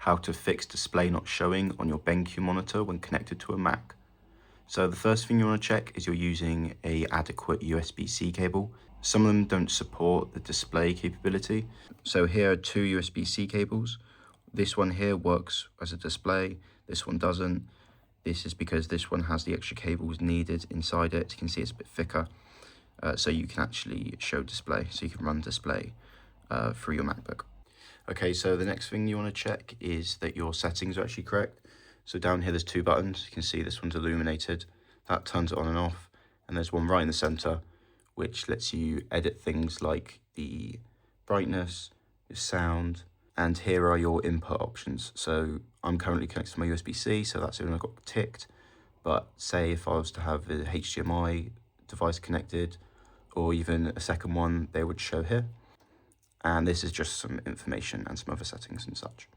how to fix display not showing on your BenQ monitor when connected to a Mac. So the first thing you want to check is you're using an adequate USB-C cable. Some of them don't support the display capability. So here are two USB-C cables. This one here works as a display, this one doesn't. This is because this one has the extra cables needed inside it. You can see it's a bit thicker, so you can actually show display, so you can run display through your MacBook. Okay, so the next thing you want to check is that your settings are actually correct. So down here there's two buttons. You can see this one's illuminated. That turns it on and off. And there's one right in the center, which lets you edit things like the brightness, the sound, and here are your input options. So I'm currently connected to my USB-C, so that's the one I got ticked. But say if I was to have a HDMI device connected, or even a second one, they would show here. And this is just some information and some other settings and such.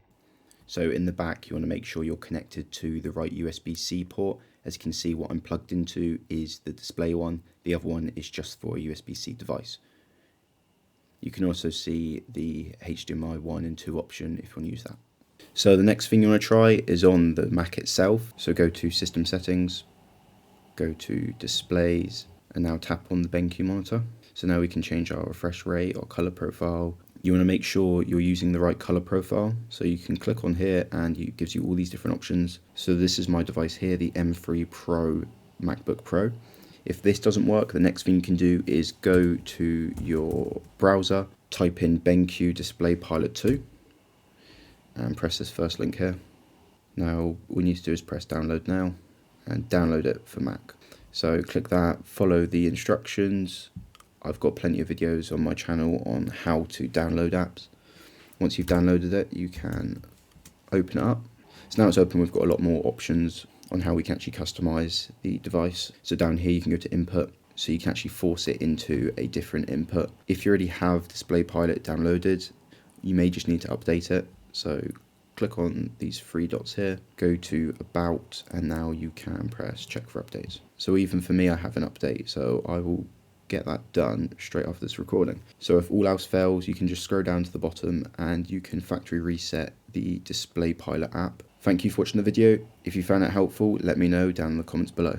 So in the back, you want to make sure you're connected to the right USB-C port. As you can see, what I'm plugged into is the display one. The other one is just for a USB-C device. You can also see the HDMI 1 and 2 option if you want to use that. So the next thing you want to try is on the Mac itself. So go to System Settings, go to Displays, and now tap on the BenQ monitor. So now we can change our refresh rate or color profile. You want to make sure you're using the right color profile. So you can click on here and it gives you all these different options. So this is my device here, the M3 Pro MacBook Pro. If this doesn't work, the next thing you can do is go to your browser, type in BenQ Display Pilot 2, and press this first link here. Now all we need to do is press download now and download it for Mac. So click that, follow the instructions. I've got plenty of videos on my channel on how to download apps. Once you've downloaded it, you can open it up. So now it's open, we've got a lot more options on how we can actually customize the device. So down here you can go to input, so you can actually force it into a different input. If you already have Display Pilot downloaded, you may just need to update it. So click on these three dots here, go to About, and now you can press check for updates. So even for me, I have an update, so I will get that done straight after this recording. So if all else fails, you can just scroll down to the bottom and you can factory reset the Display Pilot app. Thank you for watching the video. If you found it helpful, let me know down in the comments below.